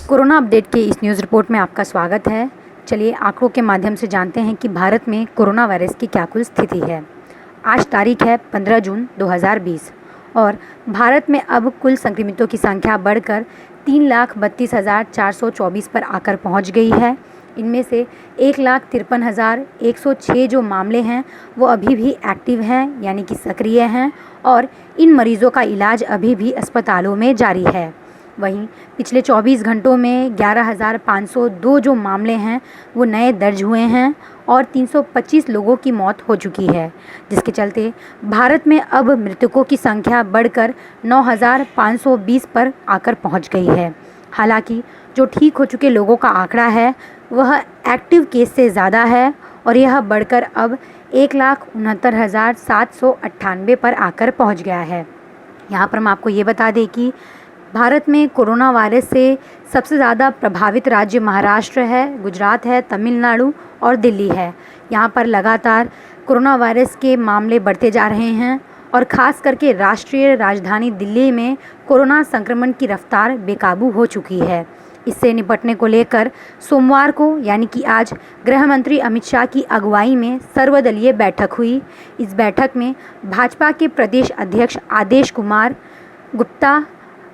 Corona update के इस news report में आपका स्वागत है। चलिए आंकड़ों के माध्यम से जानते हैं कि भारत में कोरोना वायरस की क्या कुल स्थिति है। आज तारीख है 15 जून 2020 और भारत में अब कुल संक्रमितों की संख्या बढ़कर 3,32,424 पर आकर पहुंच गई है। इनमें से 1,53,106 जो मामले हैं वो अभी भी एक्टिव हैं, यानी कि सक्रिय हैं, और इन मरीजों का इलाज अभी भी अस्पतालों में जारी है। वहीं पिछले 24 घंटों में 11,502 जो मामले हैं वो नए दर्ज हुए हैं और 325 लोगों की मौत हो चुकी है, जिसके चलते भारत में अब मृतकों की संख्या बढ़कर 9,520 पर आकर पहुंच गई है। हालांकि जो ठीक हो चुके लोगों का आंकड़ा है वह एक्टिव केस से ज़्यादा है और यह बढ़कर अब 1,69,798 पर आकर पहुंच गया है। यहाँ पर हम आपको ये बता दें कि भारत में कोरोना वायरस से सबसे ज़्यादा प्रभावित राज्य महाराष्ट्र है, गुजरात है, तमिलनाडु और दिल्ली है। यहाँ पर लगातार कोरोना वायरस के मामले बढ़ते जा रहे हैं और ख़ास करके राष्ट्रीय राजधानी दिल्ली में कोरोना संक्रमण की रफ्तार बेकाबू हो चुकी है। इससे निपटने को लेकर सोमवार को यानी कि आज गृह मंत्री अमित शाह की अगुवाई में सर्वदलीय बैठक हुई। इस बैठक में भाजपा के प्रदेश अध्यक्ष आदेश कुमार गुप्ता,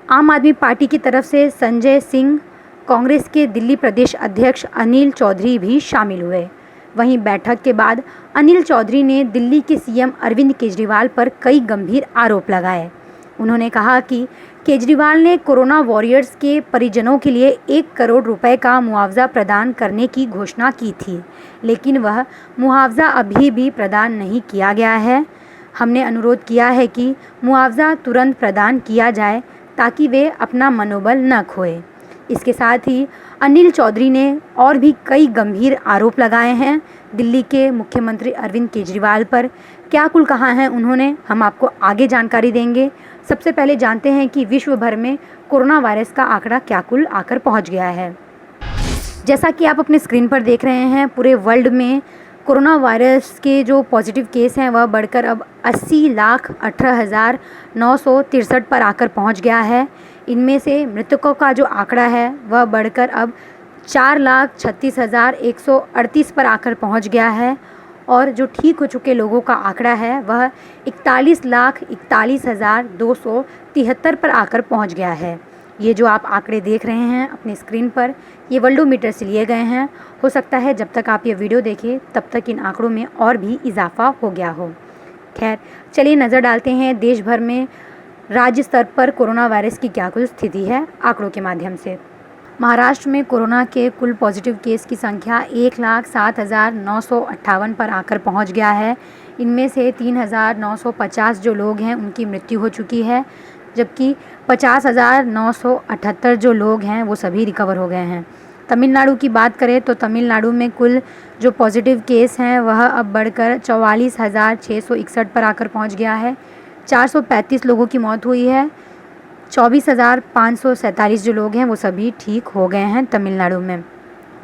आम आदमी पार्टी की तरफ से संजय सिंह, कांग्रेस के दिल्ली प्रदेश अध्यक्ष अनिल चौधरी भी शामिल हुए। वहीं बैठक के बाद अनिल चौधरी ने दिल्ली के सीएम अरविंद केजरीवाल पर कई गंभीर आरोप लगाए। उन्होंने कहा कि केजरीवाल ने कोरोना वॉरियर्स के परिजनों के लिए 1 करोड़ रुपए का मुआवजा प्रदान करने की घोषणा की थी, लेकिन वह मुआवजा अभी भी प्रदान नहीं किया गया है। हमने अनुरोध किया है कि मुआवजा तुरंत प्रदान किया जाए ताकि वे अपना मनोबल न खोए। इसके साथ ही अनिल चौधरी ने और भी कई गंभीर आरोप लगाए हैं दिल्ली के मुख्यमंत्री अरविंद केजरीवाल पर। क्या कुल कहा है उन्होंने, हम आपको आगे जानकारी देंगे। सबसे पहले जानते हैं कि विश्व भर में कोरोना वायरस का आंकड़ा क्या कुल आकर पहुंच गया है। जैसा कि आप अपने स्क्रीन पर देख रहे हैं, पूरे वर्ल्ड में कोरोना वायरस के जो पॉजिटिव केस हैं वह बढ़कर अब 80,18,963 पर आकर पहुंच गया है। इनमें से मृतकों का जो आंकड़ा है वह बढ़कर अब 4,36,138 पर आकर पहुंच गया है और जो ठीक हो चुके लोगों का आंकड़ा है वह 41,41,273 पर आकर पहुंच गया है। ये जो आप आंकड़े देख रहे हैं अपनी स्क्रीन पर, ये वर्ल्डोमीटर से लिए गए हैं। हो सकता है जब तक आप ये वीडियो देखें तब तक इन आंकड़ों में और भी इजाफा हो गया हो। खैर, चलिए नज़र डालते हैं देश भर में राज्य स्तर पर कोरोना वायरस की क्या कुल स्थिति है आंकड़ों के माध्यम से। महाराष्ट्र में कोरोना के कुल पॉजिटिव केस की संख्या 1,07,958 पर आकर पहुंच गया है। इनमें से 3,950 जो लोग हैं उनकी मृत्यु हो चुकी है, जबकि 50,978 जो लोग हैं वो सभी रिकवर हो गए हैं। तमिलनाडु की बात करें तो तमिलनाडु में कुल जो पॉजिटिव केस हैं वह अब बढ़कर 44,661 पर आकर पहुंच गया है। 435 लोगों की मौत हुई है। 24,547 जो लोग हैं वो सभी ठीक हो गए हैं तमिलनाडु में।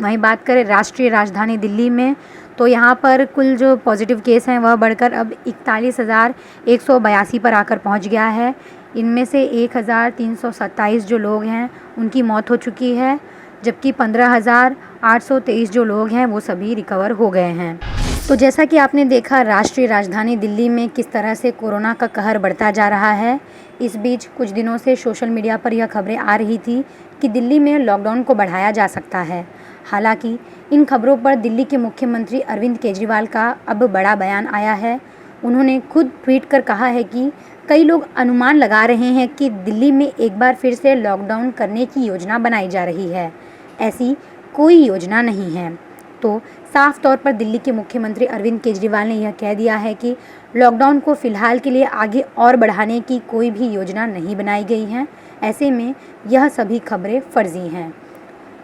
वहीं बात करें राष्ट्रीय राजधानी दिल्ली में तो यहाँ पर कुल जो पॉजिटिव केस हैं वह बढ़कर अब 41,182 पर आकर पहुँच गया है। इनमें से 1,327 जो लोग हैं उनकी मौत हो चुकी है, जबकि 15,823 जो लोग हैं वो सभी रिकवर हो गए हैं। तो जैसा कि आपने देखा राष्ट्रीय राजधानी दिल्ली में किस तरह से कोरोना का कहर बढ़ता जा रहा है। इस बीच कुछ दिनों से सोशल मीडिया पर यह खबरें आ रही थी कि दिल्ली में लॉकडाउन को बढ़ाया जा सकता है। हालांकि इन खबरों पर दिल्ली के मुख्यमंत्री अरविंद केजरीवाल का अब बड़ा बयान आया है। उन्होंने खुद ट्वीट कर कहा है कि कई लोग अनुमान लगा रहे हैं कि दिल्ली में एक बार फिर से लॉकडाउन करने की योजना बनाई जा रही है। ऐसी कोई योजना नहीं है। तो साफ तौर पर दिल्ली के मुख्यमंत्री अरविंद केजरीवाल ने यह कह दिया है कि लॉकडाउन को फ़िलहाल के लिए आगे और बढ़ाने की कोई भी योजना नहीं बनाई गई है। ऐसे में यह सभी खबरें फर्जी हैं।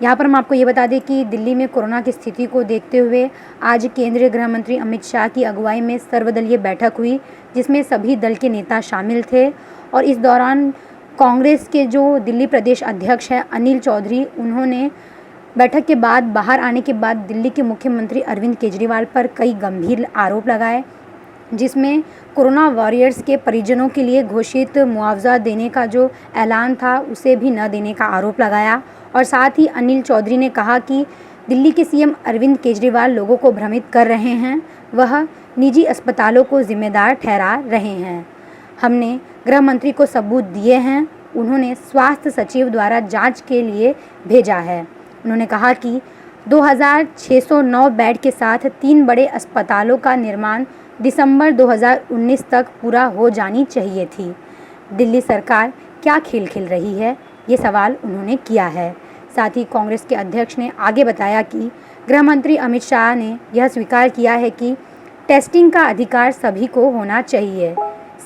यहाँ पर हम आपको ये बता दें कि दिल्ली में कोरोना की स्थिति को देखते हुए आज केंद्रीय गृह मंत्री अमित शाह की अगुवाई में सर्वदलीय बैठक हुई, जिसमें सभी दल के नेता शामिल थे। और इस दौरान कांग्रेस के जो दिल्ली प्रदेश अध्यक्ष हैं अनिल चौधरी, उन्होंने बैठक के बाद बाहर आने के बाद दिल्ली के मुख्यमंत्री अरविंद केजरीवाल पर कई गंभीर आरोप लगाए, जिसमें कोरोना वॉरियर्स के परिजनों के लिए घोषित मुआवजा देने का जो ऐलान था उसे भी न देने का आरोप लगाया और साथ ही अनिल चौधरी ने कहा कि दिल्ली के सीएम अरविंद केजरीवाल लोगों को भ्रमित कर रहे हैं, वह निजी अस्पतालों को जिम्मेदार ठहरा रहे हैं। हमने गृह मंत्री को सबूत दिए हैं, उन्होंने स्वास्थ्य सचिव द्वारा जांच के लिए भेजा है। उन्होंने कहा कि 2609 बेड के साथ 3 बड़े अस्पतालों का निर्माण दिसंबर 2019 तक पूरा हो जानी चाहिए थी। दिल्ली सरकार क्या खेल खेल रही है, ये सवाल उन्होंने किया है। साथ ही कांग्रेस के अध्यक्ष ने आगे बताया कि गृह मंत्री अमित शाह ने यह स्वीकार किया है कि टेस्टिंग का अधिकार सभी को होना चाहिए।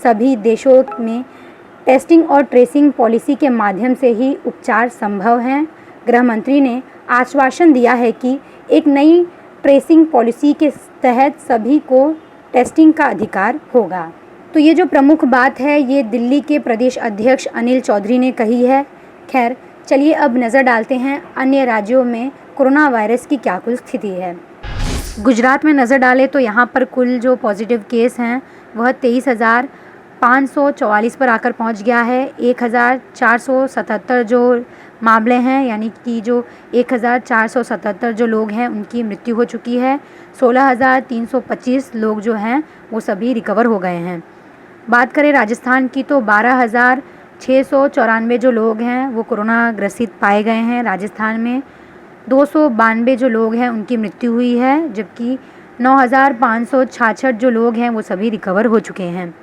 सभी देशों में टेस्टिंग और ट्रेसिंग पॉलिसी के माध्यम से ही उपचार संभव हैं। गृह मंत्री ने आश्वासन दिया है कि एक नई ट्रेसिंग पॉलिसी के तहत सभी को टेस्टिंग का अधिकार होगा। तो ये जो प्रमुख बात है ये दिल्ली के प्रदेश अध्यक्ष अनिल चौधरी ने कही है। खैर, चलिए अब नज़र डालते हैं अन्य राज्यों में कोरोना वायरस की क्या कुल स्थिति है। गुजरात में नज़र डालें तो यहाँ पर कुल जो पॉजिटिव केस हैं वह 23,544 पर आकर पहुँच गया है। 1,477 जो मामले हैं, यानी कि जो 1,477 जो लोग हैं उनकी मृत्यु हो चुकी है। 16,325 लोग जो हैं वो सभी रिकवर हो गए हैं। बात करें राजस्थान की तो 12,694 जो लोग हैं वो कोरोना ग्रसित पाए गए हैं। राजस्थान में 292 जो लोग हैं उनकी मृत्यु हुई है, जबकि 9,566 जो लोग हैं वो सभी रिकवर हो चुके हैं।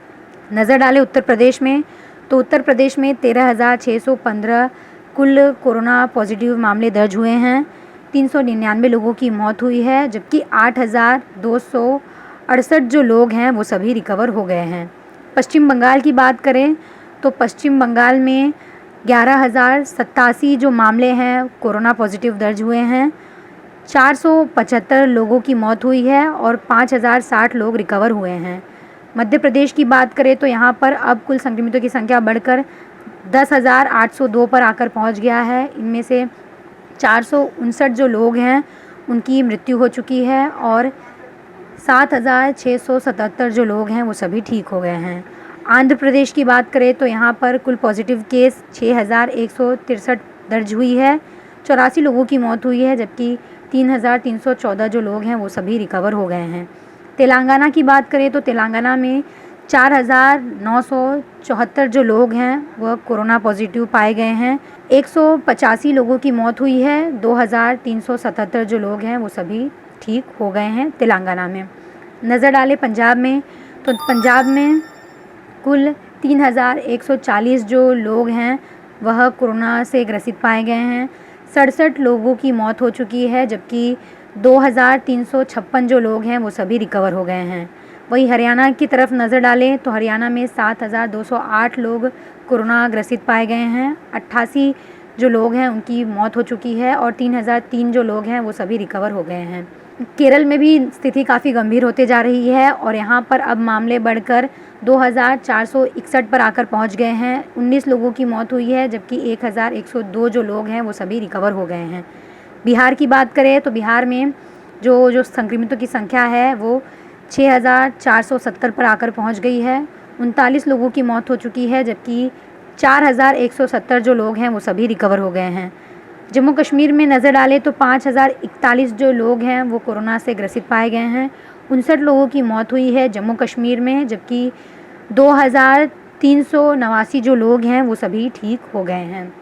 नज़र डालें उत्तर प्रदेश में तो उत्तर प्रदेश में 13,615 कुल कोरोना पॉजिटिव मामले दर्ज हुए हैं। 399 लोगों की मौत हुई है, जबकि 8,268 जो लोग हैं वो सभी रिकवर हो गए हैं। पश्चिम बंगाल की बात करें तो पश्चिम बंगाल में 11,087 जो मामले हैं कोरोना पॉजिटिव दर्ज हुए हैं। 475 लोगों की मौत हुई है और 5,060 लोग रिकवर हुए हैं। मध्य प्रदेश की बात करें तो यहाँ पर अब कुल संक्रमितों की संख्या बढ़कर 10,802 पर आकर पहुँच गया है। इनमें से 459 जो लोग हैं उनकी मृत्यु हो चुकी है और 7,677 जो लोग हैं वो सभी ठीक हो गए हैं। आंध्र प्रदेश की बात करें तो यहाँ पर कुल पॉजिटिव केस 6,163 दर्ज हुई है। 84 लोगों की मौत हुई है, जबकि 3,314 जो लोग हैं वो सभी रिकवर हो गए हैं। तेलंगाना की बात करें तो तेलंगाना में 4,974 जो लोग हैं वह कोरोना पॉजिटिव पाए गए हैं। 185 लोगों की मौत हुई है। 2,377 जो लोग हैं वो सभी ठीक हो गए हैं तेलंगाना में। नज़र डालें पंजाब में तो पंजाब में कुल 3,140 जो लोग हैं वह कोरोना से ग्रसित पाए गए हैं। 67 लोगों की मौत हो चुकी है, जबकि 2,356 जो लोग हैं वो सभी रिकवर हो गए हैं। वहीं हरियाणा की तरफ नज़र डालें तो हरियाणा में 7,208 लोग कोरोना ग्रसित पाए गए हैं। 88 जो लोग हैं उनकी मौत हो चुकी है और 3,003 जो लोग हैं वो सभी रिकवर हो गए हैं। केरल में भी स्थिति काफ़ी गंभीर होते जा रही है और यहाँ पर अब मामले बढ़कर 2,461 पर आकर पहुँच गए हैं। 19 लोगों की मौत हुई है, जबकि 1,102 जो लोग हैं वो सभी रिकवर हो गए हैं। बिहार की बात करें तो बिहार में जो संक्रमितों की संख्या है वो 6,470 पर आकर पहुँच गई है। 39 लोगों की मौत हो चुकी है, जबकि 4,170 जो लोग हैं वो सभी रिकवर हो गए हैं। जम्मू कश्मीर में नज़र डालें तो 5,041 जो लोग हैं वो कोरोना से ग्रसित पाए गए हैं। 59 लोगों की मौत हुई है जम्मू कश्मीर में, जबकि 2,389 जो लोग हैं वो सभी ठीक हो गए हैं।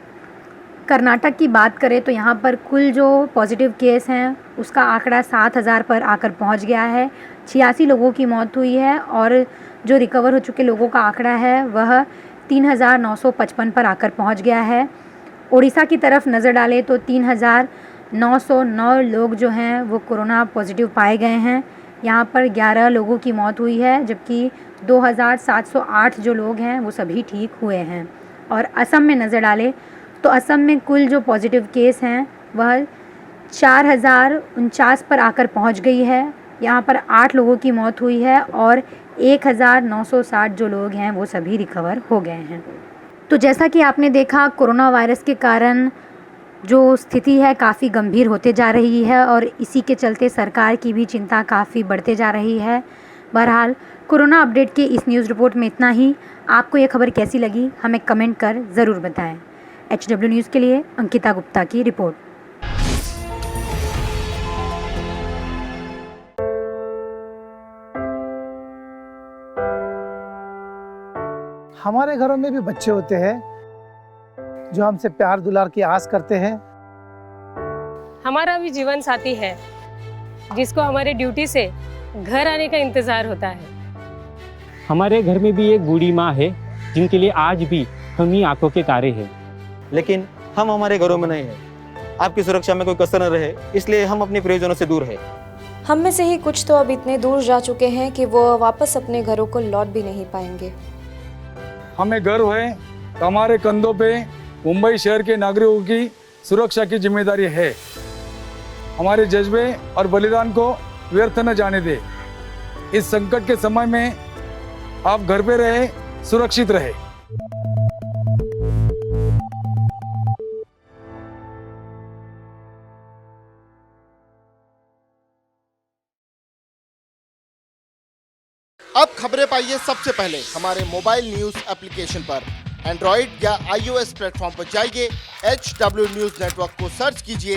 कर्नाटक की बात करें तो यहाँ पर कुल जो पॉजिटिव केस हैं उसका आंकड़ा 7,000 पर आकर पहुँच गया है। 86 लोगों की मौत हुई है और जो रिकवर हो चुके लोगों का आंकड़ा है वह 3,955 पर आकर पहुँच गया है। उड़ीसा की तरफ नज़र डालें तो 3,909 लोग जो हैं वो कोरोना पॉजिटिव पाए गए हैं। यहाँ पर 11 लोगों की मौत हुई है, जबकि 2,708 जो लोग हैं वो सभी ठीक हुए हैं। और असम में नज़र डालें तो असम में कुल जो पॉजिटिव केस हैं वह 4,049 पर आकर पहुँच गई है। यहाँ पर 8 लोगों की मौत हुई है और 1,960 जो लोग हैं वो सभी रिकवर हो गए हैं। तो जैसा कि आपने देखा, कोरोना वायरस के कारण जो स्थिति है काफ़ी गंभीर होते जा रही है और इसी के चलते सरकार की भी चिंता काफ़ी बढ़ते जा रही है। बहरहाल कोरोना अपडेट के इस न्यूज़ रिपोर्ट में इतना ही। आपको ये खबर कैसी लगी हमें कमेंट कर ज़रूर बताएं। HW न्यूज़ के लिए अंकिता गुप्ता की रिपोर्ट। हमारे घरों में भी बच्चे होते हैं जो हमसे प्यार दुलार की आस करते हैं। हमारा भी जीवन साथी है जिसको हमारे ड्यूटी से घर आने का इंतजार होता है। हमारे घर में भी एक बूढ़ी माँ है जिनके लिए आज भी हम ही आंखों के तारे हैं। लेकिन हम हमारे घरों में नहीं हैं। आपकी सुरक्षा में कोई कसर न रहे, इसलिए हम अपने प्रियजनों से दूर हैं। हम में से ही कुछ तो अब इतने दूर जा चुके हैं कि वो वापस अपने घरों को लौट भी नहीं पाएंगे। हमें गर्व है कि हमारे कंधों पे मुंबई शहर के नागरिकों की सुरक्षा की जिम्मेदारी है। हमारे जज्बे और बलिदान को व्यर्थ न जाने दे। इस संकट के समय में आप घर पे रहे, सुरक्षित रहे। अब खबरें पाइए सबसे पहले हमारे मोबाइल न्यूज एप्लीकेशन पर। एंड्रॉइड या iOS प्लेटफॉर्म पर जाइए, HW न्यूज नेटवर्क को सर्च कीजिए,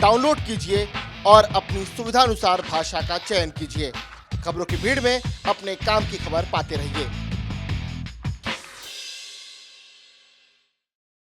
डाउनलोड कीजिए और अपनी सुविधानुसार भाषा का चयन कीजिए। खबरों की भीड़ में अपने काम की खबर पाते रहिए।